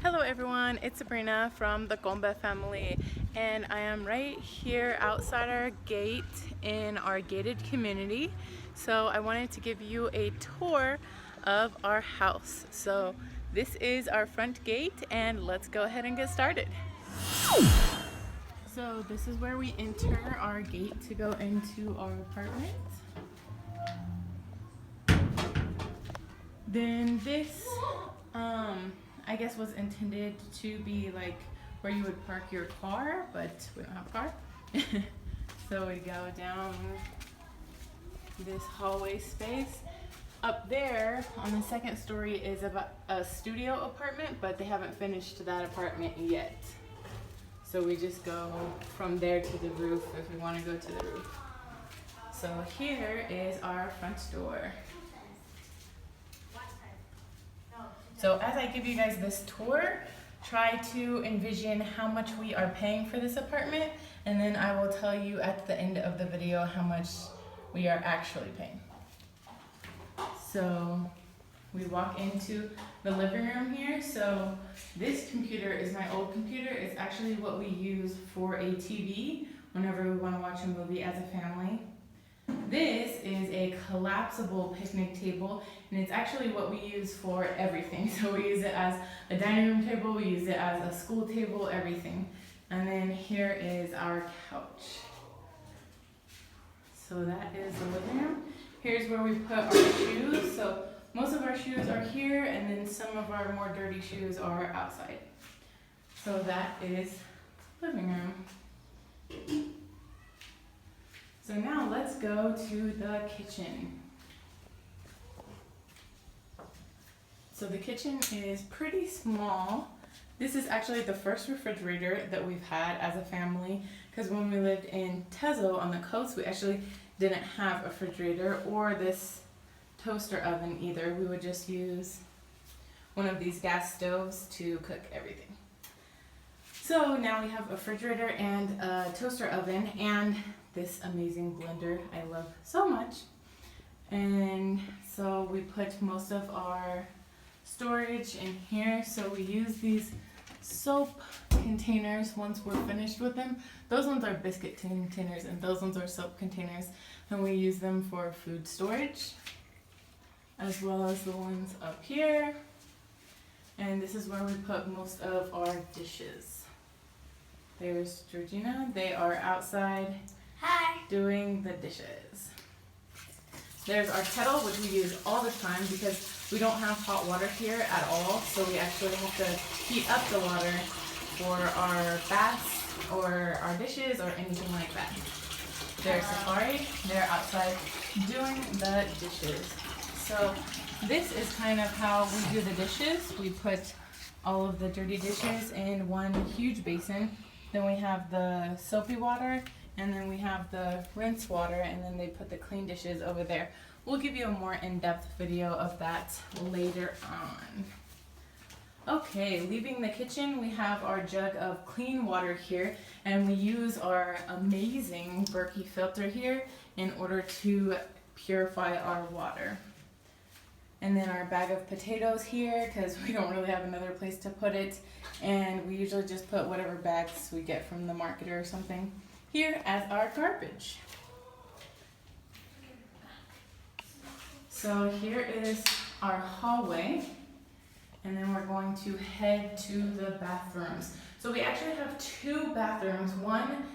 Hello everyone, it's Sabrina from the Gombe family, and I am right here outside our gate in our gated community. So I wanted to give you a tour of our house. So this is our front gate, and let's go ahead and get started. So this is where we enter our gate to go into our apartment. Then this I guess was intended to be like where you would park your car, but we don't have a car. So we go down this hallway space. Up there on the second story is about a studio apartment, but they haven't finished that apartment yet. So we just go from there to the roof if we want to go to the roof. So here is our front door. So as I give you guys this tour, try to envision how much we are paying for this apartment, and then I will tell you at the end of the video how much we are actually paying. So we walk into the living room here. So this computer is my old computer. It's actually what we use for a TV whenever we want to watch a movie as a family. This is a collapsible picnic table, and it's actually what we use for everything. So we use it as a dining room table, we use it as a school table, everything. And then here is our couch. So that is the living room. Here's where we put our shoes. So most of our shoes are here, and then some of our more dirty shoes are outside. So that is living room. So now let's go to the kitchen. So the kitchen is pretty small. This is actually the first refrigerator that we've had as a family, because when we lived in Tezo on the coast, we actually didn't have a refrigerator or this toaster oven either. We would just use one of these gas stoves to cook everything. So now we have a refrigerator and a toaster oven and this amazing blender I love so much. And so we put most of our storage in here. So we use these soap containers once we're finished with them. Those ones are biscuit containers and those ones are soap containers, and we use them for food storage, as well as the ones up here. And this is where we put most of our dishes. There's Georgina. They are outside. Hi. Doing the dishes. There's our kettle, which we use all the time because we don't have hot water here at all. So we actually have to heat up the water for our baths or our dishes or anything like that. There's Safari. They're outside doing the dishes. So this is kind of how we do the dishes. We put all of the dirty dishes in one huge basin. Then we have the soapy water, and then we have the rinse water, and then they put the clean dishes over there. We'll give you a more in-depth video of that later on. Okay, leaving the kitchen, we have our jug of clean water here, and we use our amazing Berkey filter here in order to purify our water. And then our bag of potatoes here, because we don't really have another place to put it, and we usually just put whatever bags we get from the market or something here as our garbage. So here is our hallway, and then we're going to head to the bathrooms. So we actually have two bathrooms. One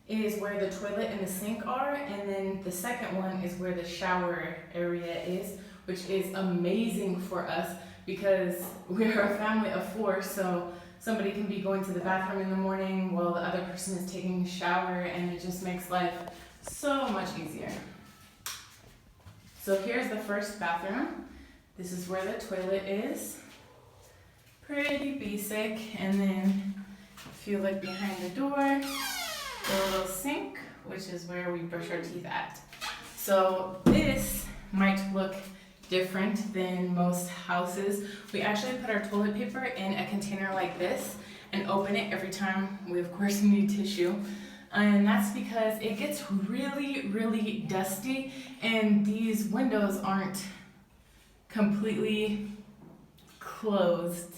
is where the toilet and the sink are, and then the second one is where the shower area is, which is amazing for us because we're a family of four, so somebody can be going to the bathroom in the morning while the other person is taking a shower, and it just makes life so much easier. So here's the first bathroom. This is where the toilet is. Pretty basic. And then if you look behind the door, the little sink, which is where we brush our teeth at. So this might look different than most houses. We actually put our toilet paper in a container like this and open it every time we of course need tissue. And that's because it gets really, really dusty, and these windows aren't completely closed,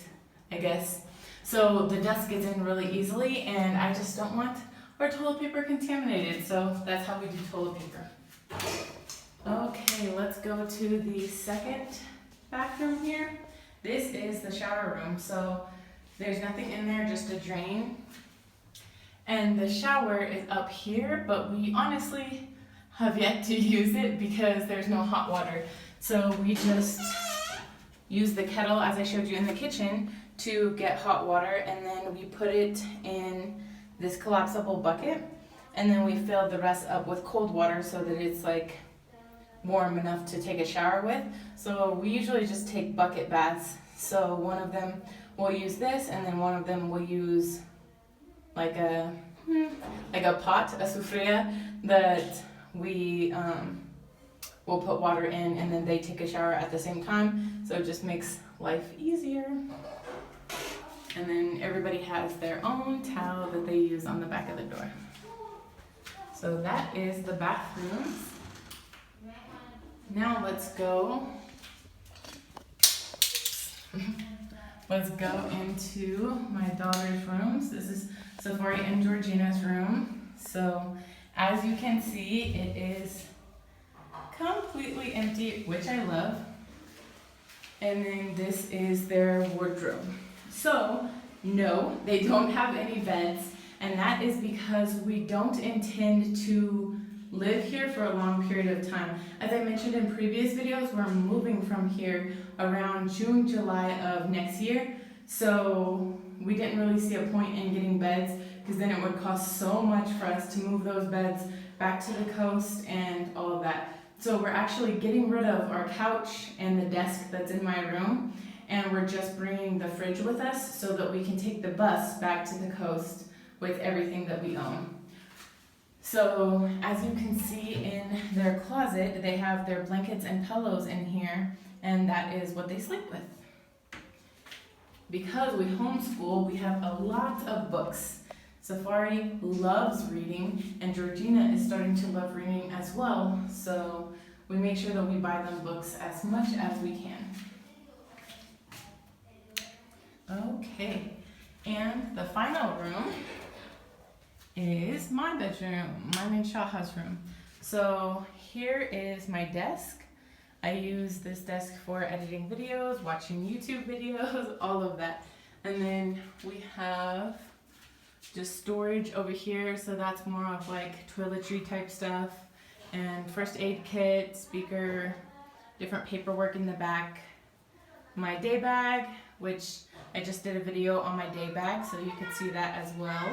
I guess. So the dust gets in really easily, and I just don't want our toilet paper contaminated, so that's how we do toilet paper. Okay, let's go to the second bathroom here. This is the shower room, so there's nothing in there, just a drain. And the shower is up here, but we honestly have yet to use it because there's no hot water. So we just use the kettle, as I showed you in the kitchen, to get hot water, and then we put it in this collapsible bucket, and then we fill the rest up with cold water so that it's like warm enough to take a shower with. So we usually just take bucket baths. So one of them we'll use this, and then one of them we'll use like a pot, a sufria, that we will put water in, and then they take a shower at the same time. So it just makes life easier. And then everybody has their own towel that they use on the back of the door. So that is the bathrooms. Now let's go into my daughter's rooms. This is Safari and Georgina's room. So as you can see, it is completely empty, which I love. And then this is their wardrobe. So no, they don't have any beds, and that is because we don't intend to live here for a long period of time. As I mentioned in previous videos, we're moving from here around June, July of next year. So we didn't really see a point in getting beds, because then it would cost so much for us to move those beds back to the coast and all of that. So we're actually getting rid of our couch and the desk that's in my room, and we're just bringing the fridge with us so that we can take the bus back to the coast with everything that we own. So as you can see in their closet, they have their blankets and pillows in here, and that is what they sleep with. Because we homeschool, we have a lot of books. Safari loves reading, and Georgina is starting to love reading as well, so we make sure that we buy them books as much as we can. Okay, and the final room is my bedroom, mine and Shaha's room. So here is my desk. I use this desk for editing videos, watching YouTube videos, all of that. And then we have just storage over here, so that's more of like toiletry type stuff, and first aid kit, speaker, different paperwork in the back. My day bag, which I just did a video on my day bag, so you could see that as well.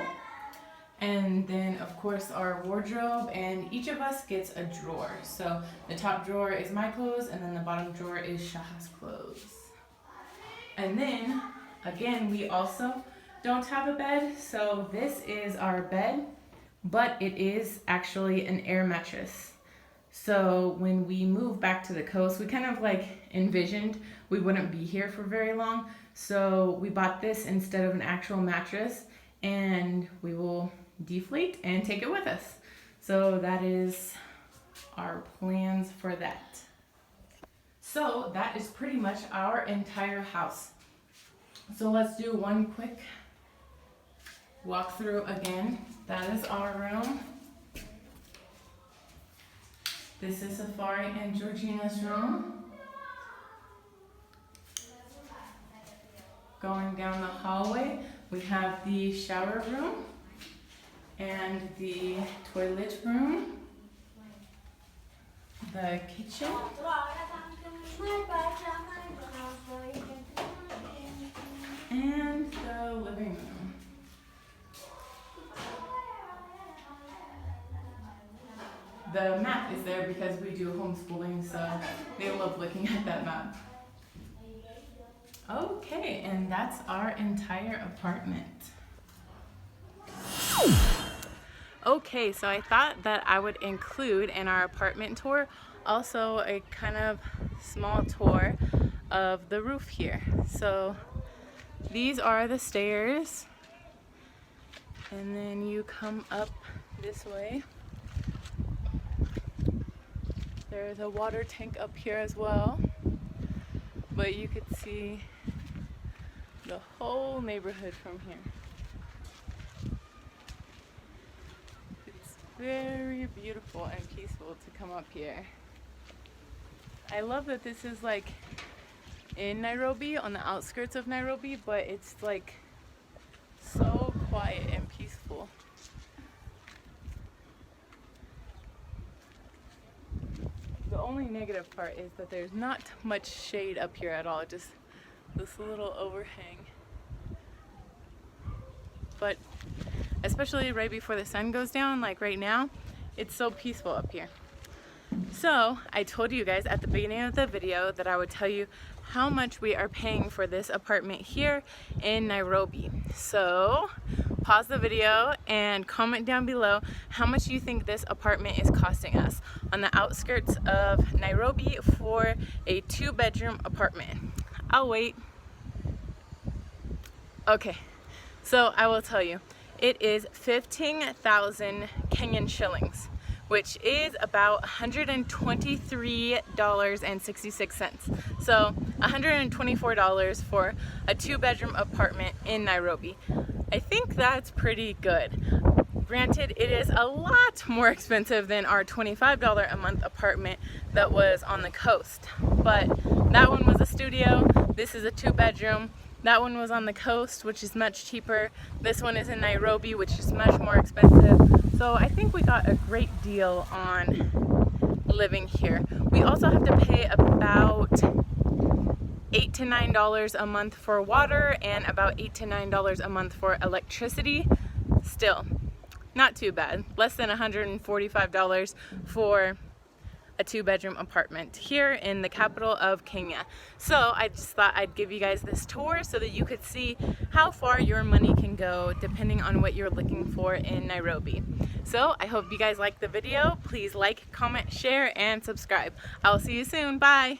And then of course our wardrobe, and each of us gets a drawer. So the top drawer is my clothes, and then the bottom drawer is Shaha's clothes. And then again, we also don't have a bed, so this is our bed, but it is actually an air mattress. So when we move back to the coast, we kind of like envisioned we wouldn't be here for very long, so we bought this instead of an actual mattress, and we will deflate and take it with us. So that is our plans for that. So that is pretty much our entire house. So let's do one quick walkthrough again. That is our room. This is Safari and Georgina's room. Going down the hallway, we have the shower room and the toilet room, the kitchen, and the living room. The map is there because we do homeschooling, so they love looking at that map. Okay, and that's our entire apartment. Okay, so I thought that I would include in our apartment tour also a kind of small tour of the roof here. So these are the stairs, and then you come up this way. There's a water tank up here as well. but you could see the whole neighborhood from here. It's very beautiful and peaceful to come up here. I love that this is like in Nairobi, on the outskirts of Nairobi, but it's like so quiet and peaceful. The only negative part is that there's not much shade up here at all, just this little overhang. But especially right before the sun goes down, like right now, it's so peaceful up here. So I told you guys at the beginning of the video that I would tell you how much we are paying for this apartment here in Nairobi. So pause the video and comment down below how much you think this apartment is costing us on the outskirts of Nairobi for a 2-bedroom apartment. I'll wait. Okay, so I will tell you, it is 15,000 Kenyan shillings, which is about $123.66. So $124 for a 2-bedroom apartment in Nairobi. I think that's pretty good. Granted, it is a lot more expensive than our $25 a month apartment that was on the coast. But that one was a studio, this is a 2-bedroom. That one was on the coast, which is much cheaper. This one is in Nairobi, which is much more expensive. So I think we got a great deal on living here. We also have to pay about $8 to $9 a month for water and about $8 to $9 a month for electricity. Still, not too bad. Less than $145 for a 2-bedroom apartment here in the capital of Kenya. So I just thought I'd give you guys this tour so that you could see how far your money can go depending on what you're looking for in Nairobi. So I hope you guys liked the video. Please like, comment, share, and subscribe. I'll see you soon. Bye!